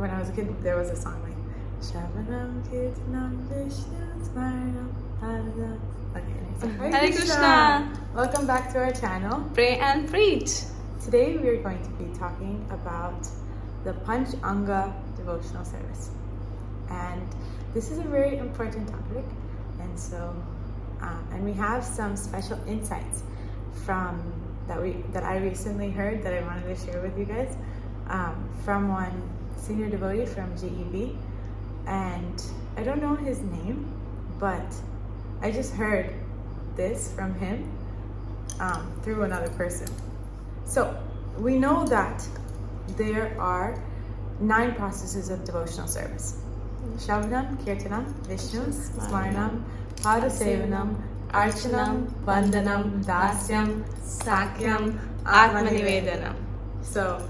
when I was a kid, there was a song like Shravanam Kirtanam Vishnu Smaranam Hare. Okay, Hare Krishna. Welcome back to our channel, Pray and Preach. Today we are going to be talking about the PANCH ANGA devotional service, and this is a very important topic. And so, and we have some special insights from that I recently heard that I wanted to share with you guys from one senior devotee from GEB, and I don't know his name, but I just heard this from him through another person. So we know that there are 9 processes of devotional service: Shravanam, Kirtanam, Vishnu, Smaranam, Padasevanam, Archanam, Vandanam, Dasyam, Sakyam, Atmanivedanam. So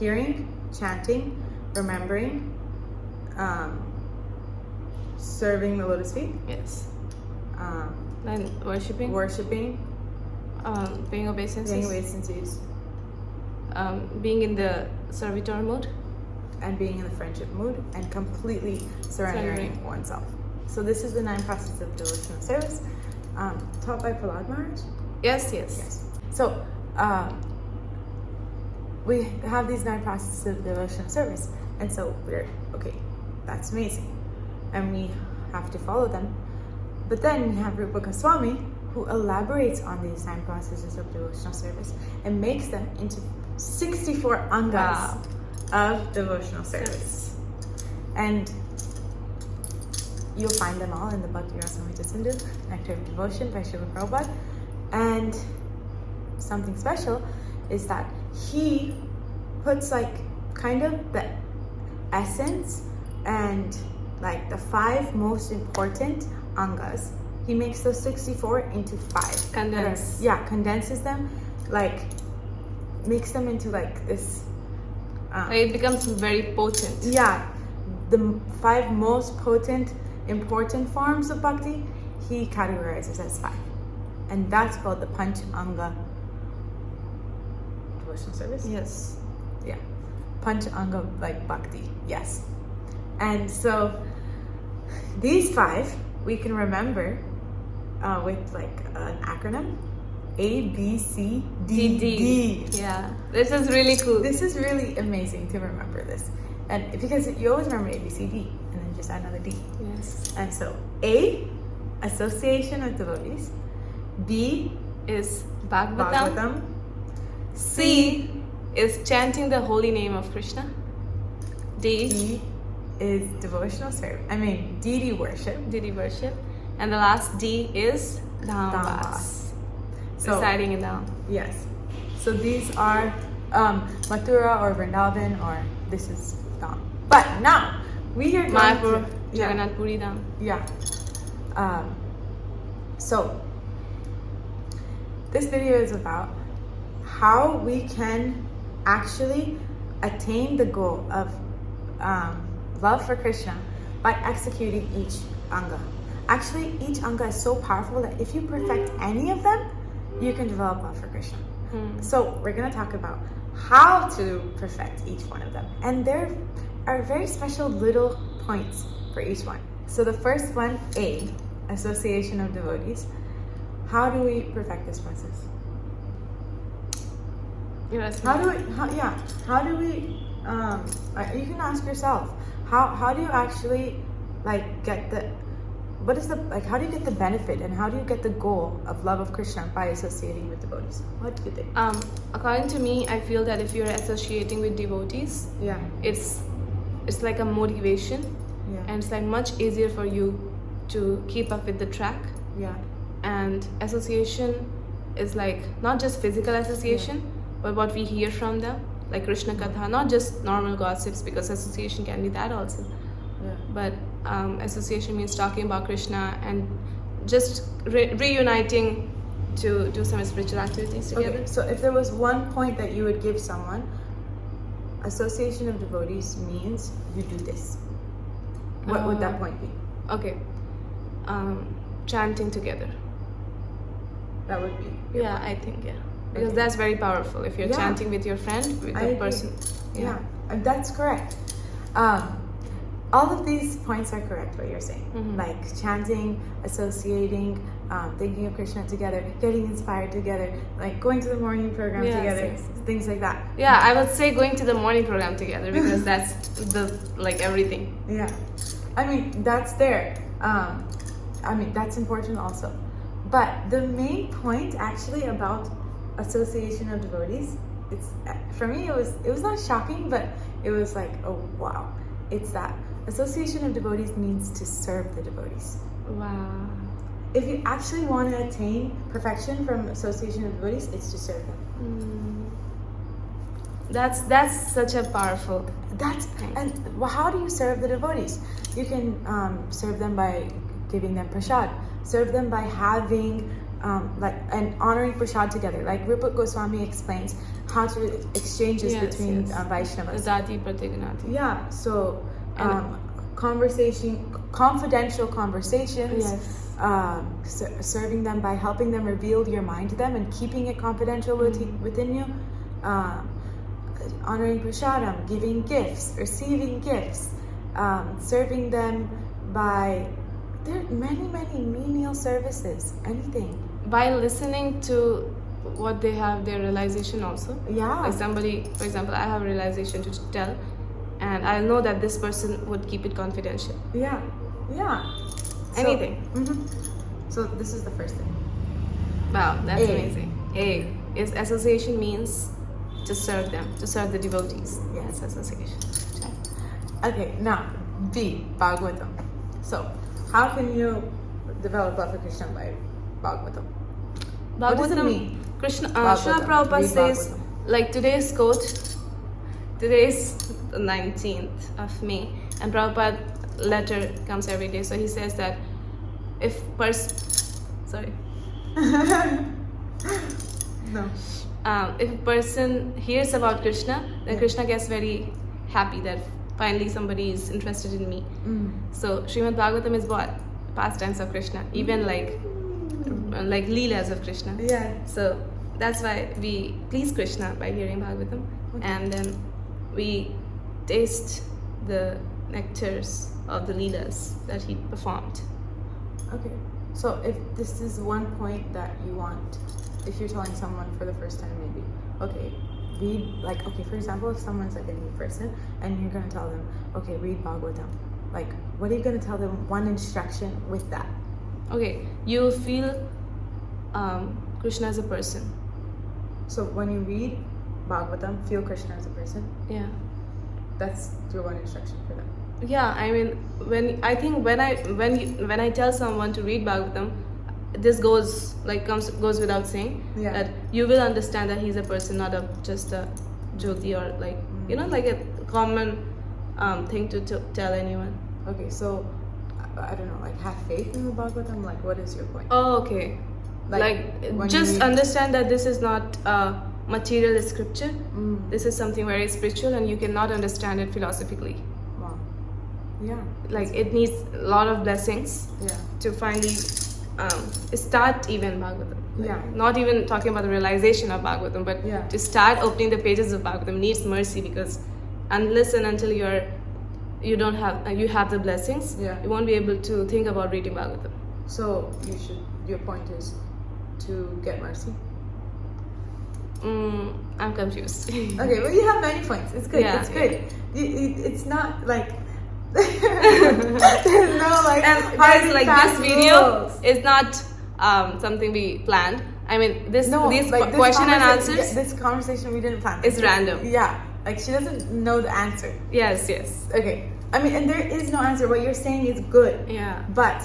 hearing, chanting, remembering, serving the lotus feet. Yes. Then worshipping, paying obeisances, being in the servitor mood, and being in the friendship mood, and completely surrendering oneself. So this is the 9 processes of devotional service, taught by Prahlad Maharaj. Yes. So we have these 9 processes of devotional service, and so we're okay. That's amazing, and we have to follow them. But then we have Rupa Goswami, who elaborates on these 9 processes of devotional service and makes them into 64 angas of devotional service. And you'll find them all in the Bhakti Rasamrita Sindhu, Nectar of Devotion by Srila Prabhupada. And something special is that he puts like kind of the essence and like the 5 most important angas. He makes those 64 into 5. Condenses them, like makes them into like this. It becomes very potent. Yeah, the 5 most potent, important forms of bhakti, he categorizes as 5. And that's called the PANCH ANGA devotional service. Yes. Yeah. PANCH ANGA like bhakti. Yes. And so these 5 we can remember with like an acronym: A, B, C, D, D. Yeah. This is really cool. This is really amazing to remember this. And because you always remember A, B, C, D, and then just add another D. Yes. And so A, association with devotees. B is Bhagavatam. C is chanting the holy name of Krishna. D is devotional service. Deity worship. And the last D is dham. So, residing in dham. Yes. So these are Mathura or Vrindavan, or this is dham. But now we are going Mayapur, Jagannath Puri dham. Yeah. So this video is about how we can actually attain the goal of love for Krishna by executing each anga. Actually, each anga is so powerful that if you perfect any of them, you can develop love for Krishna. So we're going to talk about how to perfect each one of them. And there are very special little points for each one. So the first one, A, association of devotees. How do we perfect this process? How do we you can ask yourself, how do you actually get the how do you get the benefit, and how do you get the goal of love of Krishna by associating with devotees? What do you think? According to me, I feel that if you're associating with devotees, it's like a motivation, and it's like much easier for you to keep up with the track. And association is like not just physical association, but what we hear from them, like Krishna Katha, not just normal gossips, because association can be that also. But association means talking about Krishna and just reuniting to do some spiritual activities together. Okay, so if there was one point that you would give someone, association of devotees means you do this. What would that point be? Okay. Chanting together. That would be. I think, because that's very powerful. If you're chanting with your friend, with the person. Yeah, that's correct. All of these points are correct, what you're saying. Like chanting, associating, thinking of Krishna together, getting inspired together, like going to the morning program together, things like that. Yeah, I would say going to the morning program together because that's the like everything. Yeah, I mean that's there. I mean that's important also. But the main point actually about association of devotees, it's for me it was not shocking, but it was like, oh wow, it's that association of devotees means to serve the devotees. Wow. If you actually want to attain perfection from association of devotees, it's to serve them. That's such a powerful. And how do you serve the devotees? You can serve them by giving them prasad. Serve them by having and honoring prasad together. Like Rupa Goswami explains how to exchanges between Vaishnavas. Dati Pratignati. Yeah. So confidential conversations. Yes. Serving them by helping them reveal your mind to them and keeping it confidential within you. Honoring prasadam, giving gifts, receiving gifts, serving them by there are many menial services, anything. By listening to what they have, their realization also. Yeah. Like somebody, for example, I have a realization to tell, and I know that this person would keep it confidential. Yeah. Anything. So this is the first thing. Wow, that's amazing. A is association means to serve them, to serve the devotees. Yes, association. Okay, now B, Bhagavatam. So how can you develop love for Krishna by Bhagavatam? What does it mean? Krishna, Srila Prabhupada says, like today's quote, today's the 19th of May, and Prabhupada letter comes every day. So he says that if if a person hears about Krishna, then Krishna gets very happy that finally somebody is interested in me. So Srimad Bhagavatam is what? Pastimes of Krishna, even like Leelas of Krishna. Yeah. So that's why we please Krishna by hearing Bhagavatam, and then we taste the nectars of the Leelas that he performed. Okay. So if this is one point that you want, if you're telling someone for the first time, maybe, okay, read, for example, if someone's like a new person and you're going to tell them, okay, read Bhagavatam, like, what are you going to tell them one instruction with that? Okay, you feel Krishna as a person. So when you read Bhagavatam, feel Krishna as a person? Yeah. That's your one instruction for them. Yeah, I mean, when I tell someone to read Bhagavatam, this goes without saying that you will understand that he's a person, not just a jyoti or like a common thing to tell anyone. Okay, so I don't know, like have faith in the Bhagavatam. Like, what is your point? Oh, okay. Like just understand that this is not material scripture. This is something very spiritual, and you cannot understand it philosophically. Wow. Yeah. Like it needs a lot of blessings to finally start even Bhagavatam. Like, not even talking about the realization of Bhagavatam, but to start opening the pages of Bhagavatam needs mercy, because unless and until you have the blessings, you won't be able to think about reading Bhagavatam. So your point is to get mercy? I'm confused. Okay, well, you have many points. It's good. It's good. It's not like there's no like. And guys, like this video is not something we planned. I mean, these question and answers. This conversation we didn't plan. It's random. Yeah, like she doesn't know the answer. Yes. Okay. I mean, and there is no answer. What you're saying is good. Yeah. But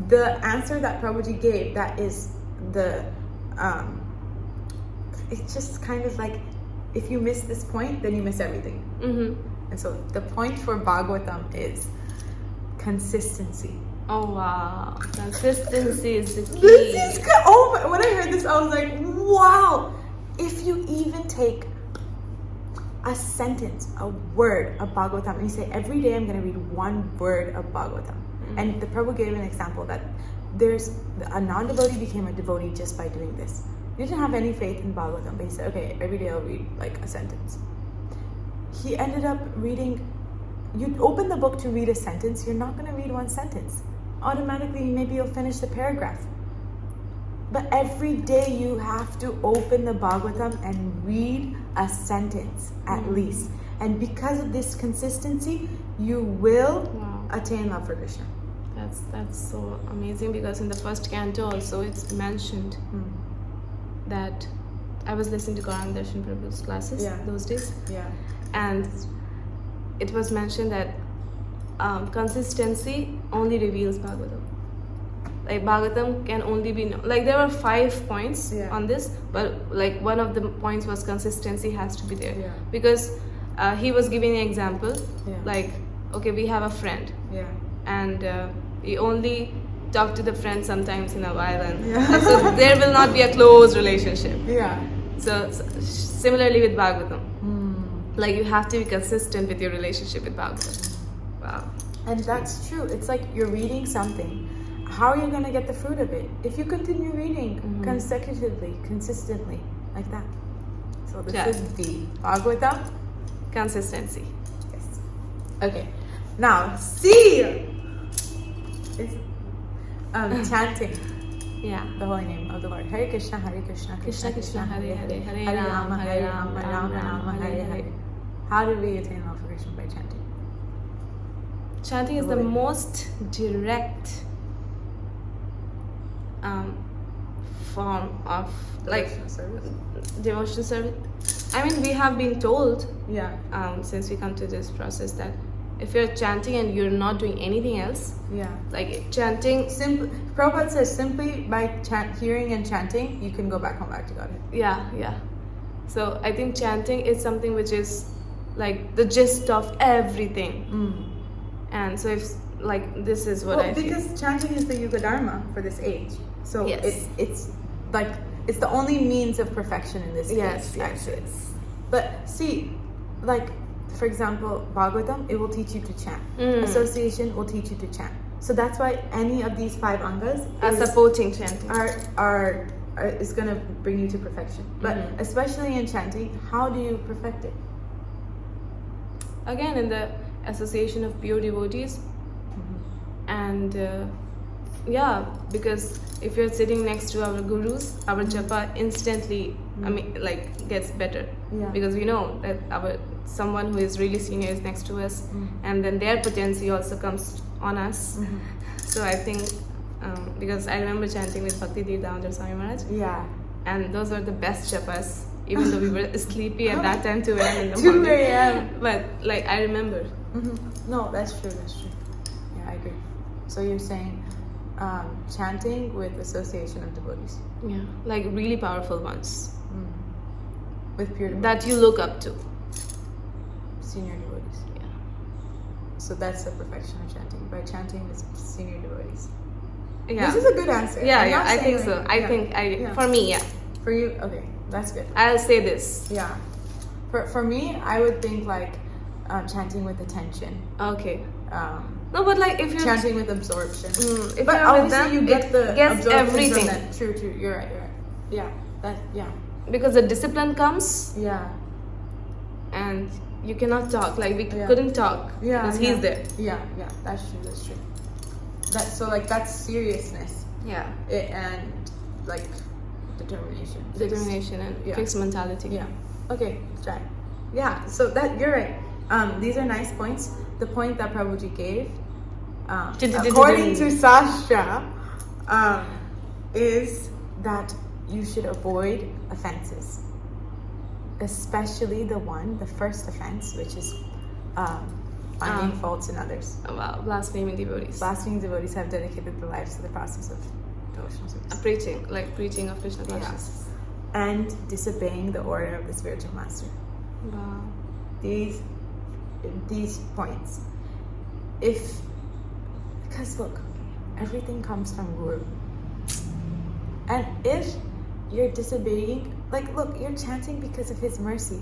the answer that Prabhuji gave, that is the it's just kind of like, if you miss this point, then you miss everything. And so the point for Bhagavatam is consistency. Oh wow, consistency is the key. When I heard this, I was like, wow. If you even take a sentence, a word of Bhagavatam, and you say, every day I'm going to read one word of Bhagavatam. And the Prabhu gave an example that there's a non-devotee became a devotee just by doing this. He didn't have any faith in Bhagavatam, but he said, okay, every day I'll read like a sentence. he ended up reading. You open the book to read a sentence, you're not going to read one sentence. Automatically, maybe you'll finish the paragraph. But every day you have to open the Bhagavatam and read a sentence at least. And because of this consistency, you will attain love for Krishna. That's so amazing, because in the first canto also it's mentioned that I was listening to Gauranga Darshan Prabhu's classes those days. Yeah. And it was mentioned that consistency only reveals Bhagavatam. Like Bhagavatam can only be like there were 5 points on this, but like one of the points was consistency has to be there, because he was giving an example like, okay, we have a friend and we only talk to the friend sometimes in a while, and so there will not be a close relationship. So similarly with Bhagavatam, like you have to be consistent with your relationship with Bhagavatam. Wow. And that's true. It's like you're reading something. How are you going to get the fruit of it? If you continue reading consecutively, consistently, like that. So this is B. Bhagavatam. Consistency. Yes. Okay. Now, C is chanting. Yeah. The holy name of the Lord. Hare Krishna, Krishna Krishna, Hare Hare, Hare Rama, Rama Rama, Hare Hare. How do we attain love for Krishna? By chanting. Chanting is the most direct form of like devotional service. I mean, we have been told since we come to this process that if you're chanting and you're not doing anything else, like chanting, Prabhupada says simply by hearing and chanting, you can go back home back to Godhead. Yeah. So I think chanting is something which is like the gist of everything. And so if like this is what I feel. Because chanting is the Yuga Dharma for this age. So it's like it's the only means of perfection in this case. Yes. But see, like for example, Bhagavatam, it will teach you to chant. Association will teach you to chant. So that's why any of these 5 angas are supporting chanting. Are is going to bring you to perfection. But especially in chanting, how do you perfect it? Again, in the association of pure devotees. And because if you're sitting next to our gurus, our japa instantly gets better, because we know that someone who is really senior is next to us, and then their potency also comes on us. So I think because I remember chanting with Bhakti Damodar Swami Maharaj, and those were the best japas, even though we were sleepy at that time, 2 a.m. in the morning. 2 a.m. But like I remember. No, that's true. Yeah, I agree. So you're saying chanting with association of devotees. Yeah, like really powerful ones. With pure devotees. That you look up to. Senior devotees. Yeah. So that's the perfection of chanting. By chanting with senior devotees. Yeah. This is a good answer. I think so. For me, For you, okay, that's good. I'll say this. Yeah. For me, I would think like chanting with attention. Okay. No, but like if you're chanting with absorption. If but you're obviously with them, you get the gets absorption everything. From that. True. You're right. Yeah. Because the discipline comes. Yeah. And you cannot talk. Like we couldn't talk. Because he's there. Yeah. That's true. That's seriousness. Yeah. And like determination and fixed mentality. Yeah. Okay. Try. Yeah. So that you're right. These are nice points. The point that Prabhuji gave, according to Sastra, is that you should avoid offenses, especially the first offense, which is finding faults in others. Blaspheming devotees. Blaspheming devotees have dedicated their lives to the process of devotional service. Preaching of Krishna consciousness. And disobeying the order of the spiritual master. Wow. These points. Because look, everything comes from Guru. And if you're disobeying, look, you're chanting because of his mercy.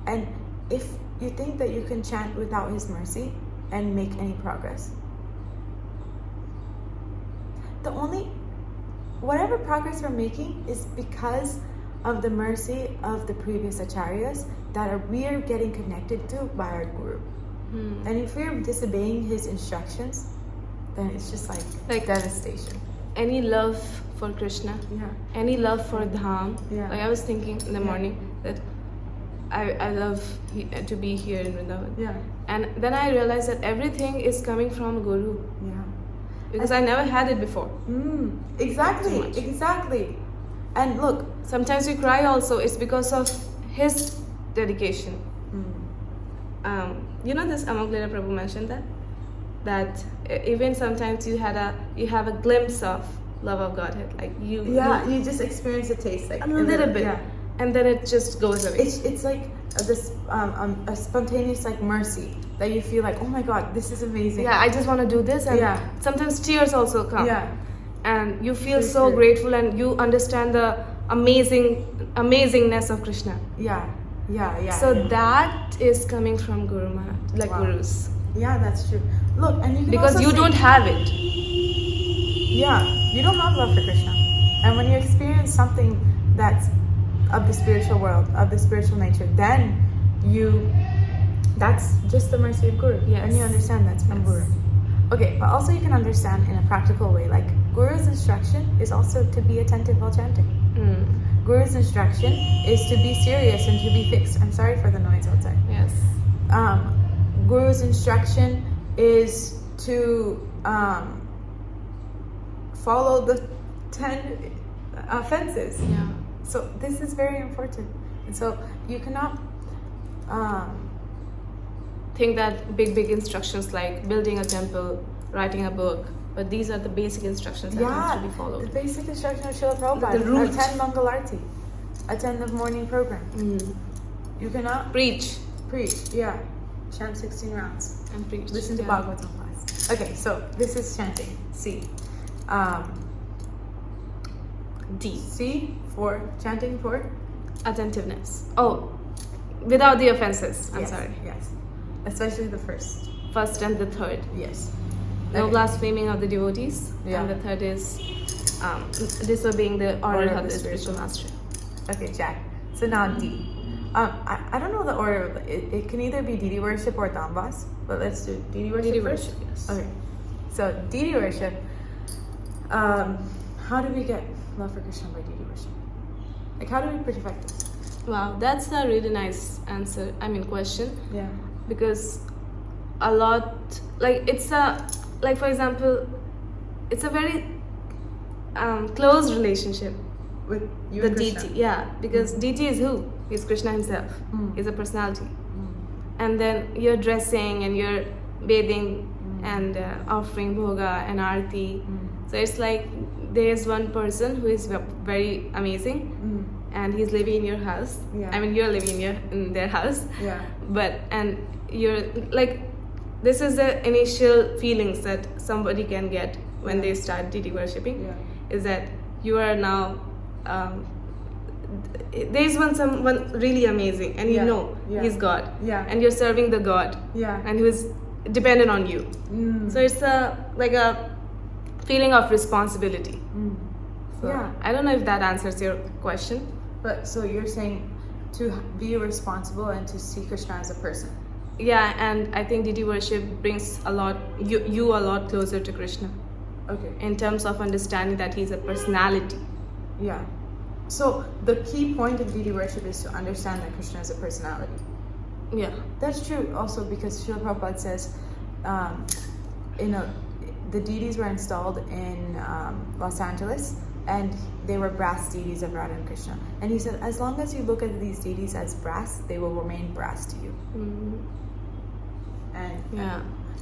And if you think that you can chant without his mercy and make any progress, whatever progress we're making is because of the mercy of the previous acharyas we are getting connected to by our Guru. And if we're disobeying his instructions, then it's just like devastation. Any love for Krishna, any love for dham. Like I was thinking in the morning that I love to be here in Vrindavan. And then I realized that everything is coming from Guru. Because I never had it before. Exactly. And look, sometimes we cry also. It's because of his dedication. You know, this Amaglera Prabhu mentioned that even sometimes you have a glimpse of love of Godhead, like you just experience a taste, like a little bit, and then it just goes away. It's like this a spontaneous like mercy that you feel like, oh my God, this is amazing. I just want to do this, and sometimes tears also come. And you feel so grateful, and you understand the amazingness of Krishna. So that is coming from Guru Maharaj, like Gurus. That's true. Look, and you can because you don't have it. You don't have love for Krishna, and when you experience something that's of the spiritual world, of the spiritual nature, then that's just the mercy of Guru. And you understand that's from Guru. Okay, but also you can understand in a practical way, like Guru's instruction is also to be attentive while chanting. Guru's instruction is to be serious and to be fixed. I'm sorry for the noise outside. Guru's instruction is to follow the 10 offenses. So this is very important. And so you cannot think that big instructions like building a temple, writing a book, but these are the basic instructions that have to be followed. The basic instruction of Srila Prabhupada. Attend Mangalarti. Attend the morning program. You cannot preach. Chant 16 rounds. And preach. Listen to Bhagavatam class. Okay, so this is chanting. C. D. C for chanting for attentiveness. Oh, without the offenses. I'm sorry. Yes. Especially the first and the third. Yes. No blaspheming of the devotees. And the third is disobeying the order of the spiritual master. Okay, Jack. So now D. I don't know the order. It can either be deity worship or dhambas, but let's do deity worship. Deity worship, yes. Okay. So deity worship. How do we get love for Krishna by deity worship? Like, how do we perfect this? Wow, that's a really nice answer. Question. Because a lot, for example, it's a very close relationship with you the and Krishna. deity. Because deity is who? He's Krishna himself. He's a personality. And then you're dressing and you're bathing and offering bhoga and arti. So it's like there's one person who is very amazing and he's living in your house. You're living in their house. And you're like, this is the initial feelings that somebody can get when they start deity worshipping. Is that you are now there's someone really amazing, and he's God, and you're serving the God, and who is dependent on you. So it's a feeling of responsibility. So I don't know if that answers your question. But so you're saying to be responsible and to see Krishna as a person. And I think deity worship brings you a lot closer to Krishna. Okay. In terms of understanding that he's a personality. So the key point of deity worship is to understand that Krishna is a personality. That's true also, because Srila Prabhupada says, the deities were installed in Los Angeles, and they were brass deities of Radha and Krishna. And he said, as long as you look at these deities as brass, they will remain brass to you. And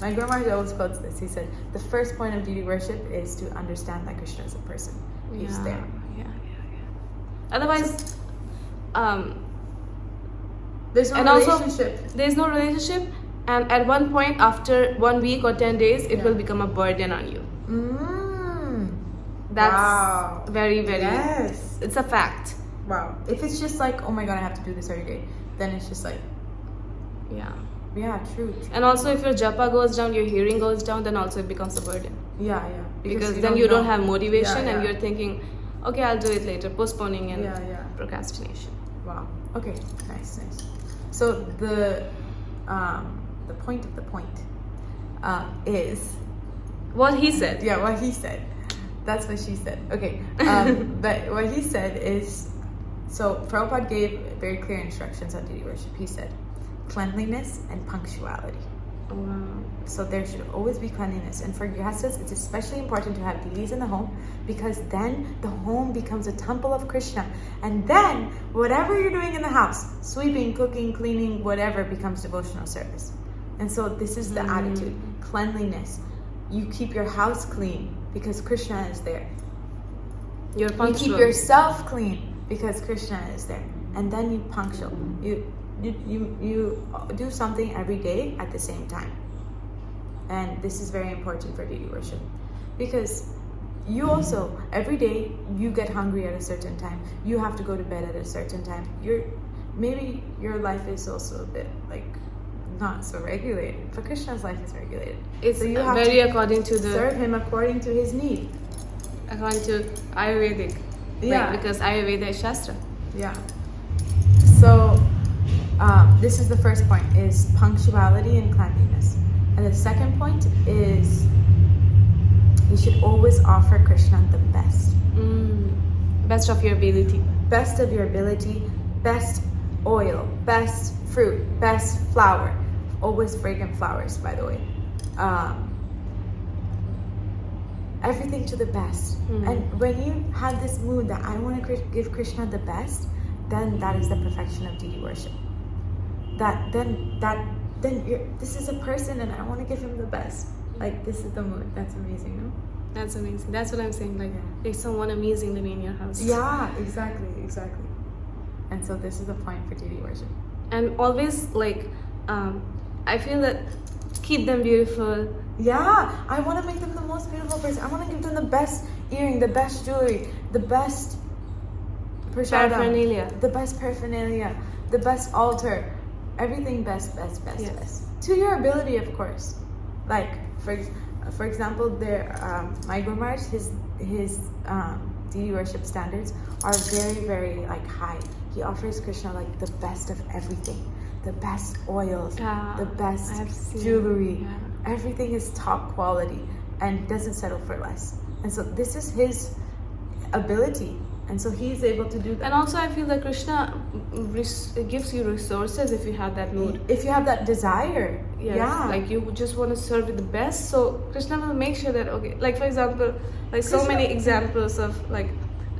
my grandmother always quotes this. He said, the first point of deity worship is to understand that Krishna is a person. He's there. Otherwise, there's no relationship. There's no relationship, and at one point, after 1 week or 10 days, it will become a burden on you. That's very, very. Yes. It's a fact. Wow. If it's just like, oh my God, I have to do this every day, then it's just like. Yeah, true. And also, if your japa goes down, your hearing goes down, then also it becomes a burden. Because then you don't have motivation, and you're thinking, okay, I'll do it later, postponing and procrastination. Wow. Okay. Nice. So the point of the point is what he said. Yeah, what he said. That's what she said. Okay, but what he said is, so Prabhupada gave very clear instructions on deity worship. He said, cleanliness and punctuality. Wow. So there should always be cleanliness. And for grihasthas, it's especially important to have deities in the home, because then the home becomes a temple of Krishna. And then whatever you're doing in the house, sweeping, cooking, cleaning, whatever, becomes devotional service. And so this is the attitude. Cleanliness. You keep your house clean because Krishna is there. You're punctual. You keep yourself clean because Krishna is there. And then you punctual. You do something every day at the same time. And this is very important for deity worship, because you also, every day, you get hungry at a certain time. You have to go to bed at a certain time. Maybe your life is also a bit like not so regulated, but Krishna's life is regulated. It's so you have very to according to the serve him according to his need. According to Ayurvedic. Yeah. Because Ayurveda is Shastra. Yeah. So this is the first point, is punctuality and cleanliness. And the second point is you should always offer Krishna the best. Best of your ability. Best of your ability, best oil, best fruit, best flower. Always fragrant flowers, by the way. Everything to the best. And when you have this mood that I want to give Krishna the best, then that is the perfection of deity worship. This is a person and I want to give him the best. Like, this is the mood. That's amazing, no? That's amazing. That's what I'm saying. Like, there's someone amazing living in your house. Yeah, exactly. And so this is the point for deity worship. And always, like, I feel that keep them beautiful. Yeah, I want to make them the most beautiful person. I want to give them the best earring, the best jewelry, the best paraphernalia, the best paraphernalia, the best altar, everything best. To your ability, of course. Like, for example, my Guru Maharaj, his deity worship standards are very, very like high. He offers Krishna like the best of everything, the best oils, the best jewelry. Everything is top quality and doesn't settle for less. And so this is his ability. And so he's able to do that. And also I feel that Krishna gives you resources if you have that mood. If you have that desire. Yes, yeah. Like you just want to serve with the best. So Krishna will make sure that, okay, like for example, like Krishna, so many examples of like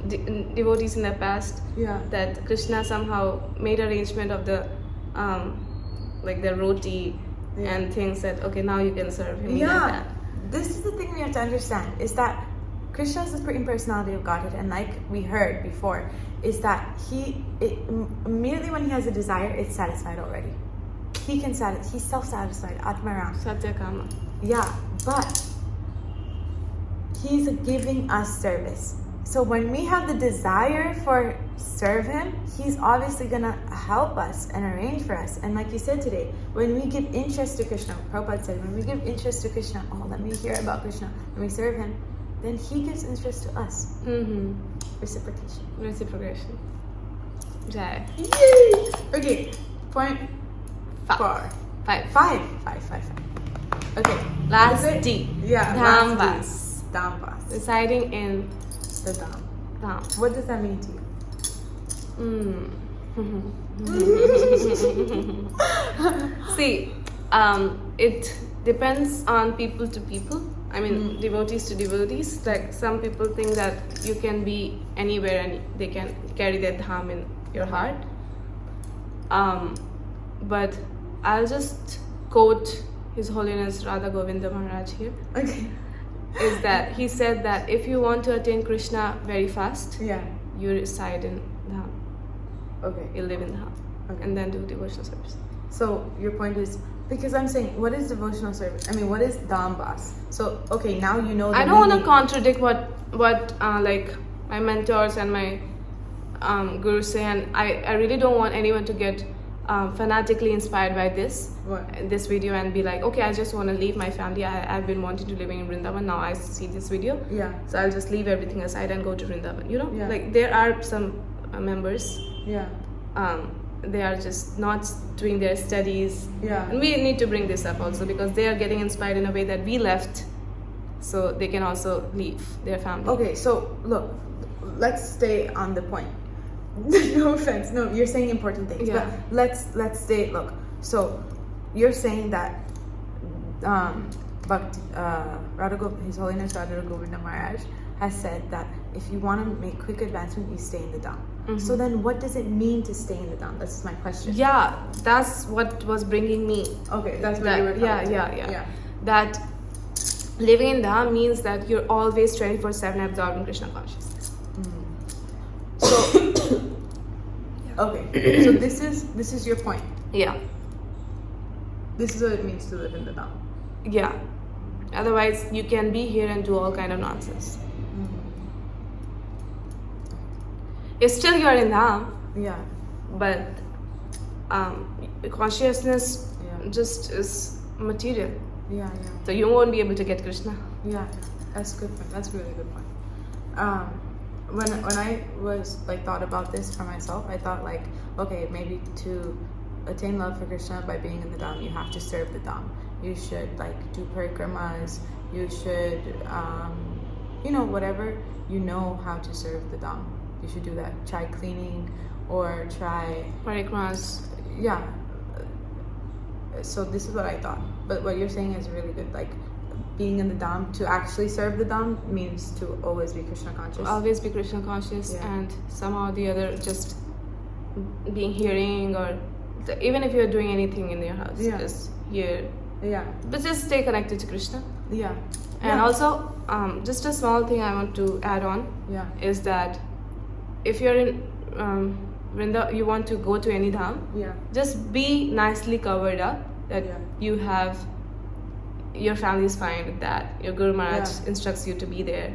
devotees in the past. Yeah. That Krishna somehow made arrangement of the like the roti and things that, okay, now you can serve him. Yeah. Like that. This is the thing we have to understand, is that Krishna is the Supreme Personality of Godhead, and like we heard before, is that immediately when he has a desire, it's satisfied already. He's self-satisfied, Atmaram. Satyakama. Yeah, but he's giving us service. So when we have the desire for serve him, he's obviously gonna help us and arrange for us. And like you said today, when we give interest to Krishna, Prabhupada said, when we give interest to Krishna, let me hear about Krishna, when we serve him, then he gives interest to us. Reciprocation. Jai. Yay! Okay, point 5. Five. Okay. Last D. Yeah. Dham. Residing in the dham. Dham. What does that mean to you? See, it depends on people to people. I mean, devotees to devotees. Like, some people think that you can be anywhere and they can carry that dham in your heart. But I'll just quote His Holiness Radha Govinda Maharaj here. Okay. Is that he said that if you want to attain Krishna very fast, you reside in dham. Okay. You live in dham. Okay. And then do devotional service. So your point is, because I'm saying, what is devotional service? I mean, what is dham bas? So okay, now you know. I don't want to contradict what like my mentors and my gurus say, and I really don't want anyone to get fanatically inspired by this video and be like, okay, I just want to leave my family. I've been wanting to live in Vrindavan. Now I see this video. Yeah. So I'll just leave everything aside and go to Vrindavan. You know, Yeah. like there are some members. Yeah. they are just not doing their studies. Yeah. And we need to bring this up also because they are getting inspired in a way that we left, so they can also leave their family. Okay, so look, let's stay on the point. No offense, no, you're saying important things. Yeah. But let's stay. Look, so you're saying that His Holiness Radha Govinda Maharaj has said that if you want to make quick advancement, you stay in the dham. Mm-hmm. So then what does it mean to stay in the dham? That's my question. Yeah, that's what was bringing me. Okay, that's what you were coming to. Yeah. That living in dham means that you're always 24/7 absorbed in Krishna consciousness. So okay, so this is your point. Yeah. This is what it means to live in the dham. Yeah. Otherwise, you can be here and do all kind of nonsense. If still you're in dham, Yeah. but consciousness just is material. Yeah. So you won't be able to get Krishna. Yeah. That's a good point. That's a really good point. When I was like thought about this for myself, I thought like, okay, maybe to attain love for Krishna by being in the dham, you have to serve the dham. You should like do parikramas. You should, whatever you know how to serve the dham. You should do that. Try cleaning or try Parikramas. Yeah. So this is what I thought. But what you're saying is really good. Like being in the dham, to actually serve the dham means to always be Krishna conscious. Always be Krishna conscious, and somehow or the other just being hearing, or even if you're doing anything in your house, just hear. Yeah. But just stay connected to Krishna. Yeah. And also, just a small thing I want to add on is that if you're in you want to go to any dham, just be nicely covered up, that you have, your family is fine with that, your Guru Maharaj instructs you to be there.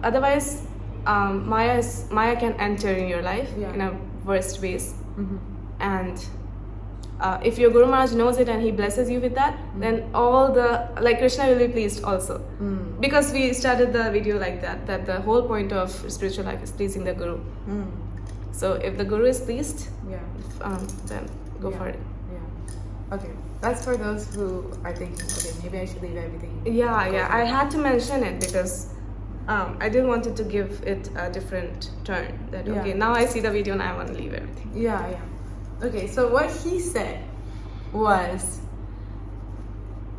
Otherwise Maya can enter in your life in a worst ways. And if your Guru Maharaj knows it and he blesses you with that, then all the, like, Krishna will be pleased also. Because we started the video like that the whole point of spiritual life is pleasing the Guru. So if the Guru is pleased, then go for it. Okay, that's for those who are thinking, okay, maybe I should leave everything. I had to mention it because I didn't want it to give it a different turn. That okay, now I see the video and I want to leave everything. Okay, so what he said was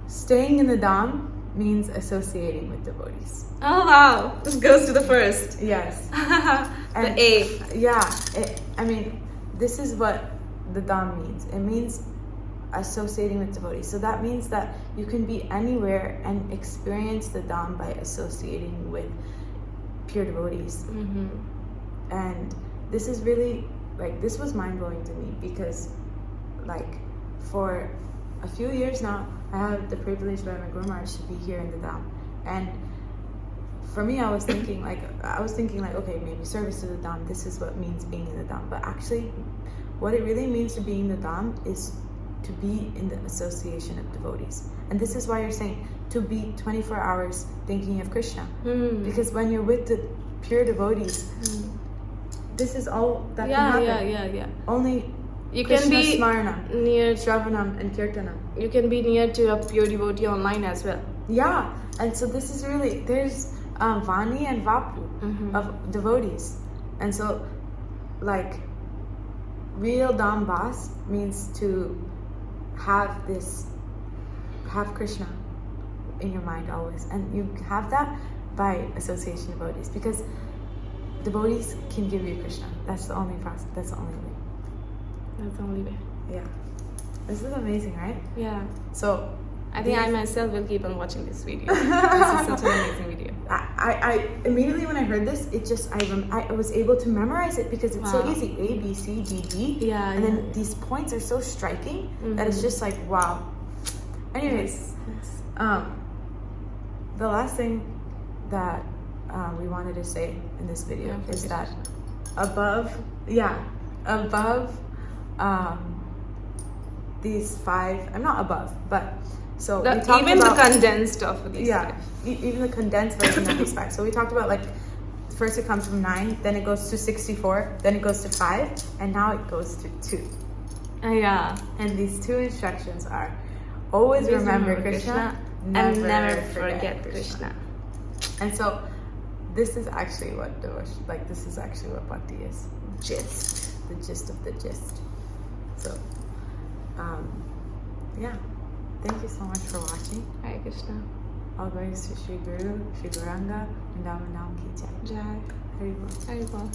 staying in the dham means associating with devotees. Oh wow, this goes to the first. Yes. The A. Yeah, this is what the dham means. It means associating with devotees. So that means that you can be anywhere and experience the dham by associating with pure devotees. And this is really, like, this was mind-blowing to me because, like, for a few years now, I have the privilege by my Guru Maharaj to be here in the dham. And for me, I was thinking like, okay, maybe service to the dham, this is what means being in the dham. But actually, what it really means to be in the dham is to be in the association of devotees. And this is why you're saying to be 24 hours thinking of Krishna. Because when you're with the pure devotees, this is all that can happen. Only you Krishna can be Smaranam, near Shravanam and Kirtanam. You can be near to a pure devotee online as well. Yeah, and so this is really, there's Vani and Vapu of devotees. And so, like, real Dham Bas means to have Krishna in your mind always. And you have that by association of devotees, because devotees can give you Krishna. That's the only process. That's the only way. That's the only way. Yeah. This is amazing, right? Yeah. So I think I myself will keep on watching this video. This is such an amazing video. I immediately when I heard this, it just I was able to memorize it because it's so easy. A, B, C, D, D. Yeah. And then these points are so striking that it's just like, wow. Anyways, the last thing that we wanted to say in this video is that above these five, I'm not above, but so we talked even about the condensed of these five. Even the condensed version of these five. So we talked about, like, first it comes from 9, then it goes to 64, then it goes to 5, and now it goes to 2. Yeah. And these 2 instructions are always remember Krishna and never forget Krishna. And so this is actually what devotion, like this is actually what bhakti is. Gist. The gist of the gist. So, yeah. Thank you so much for watching. Hare Krishna. All glories to Shri Guru, Shri Gauranga, and Nam Ki Jai. Jai. Haribol. Haribol.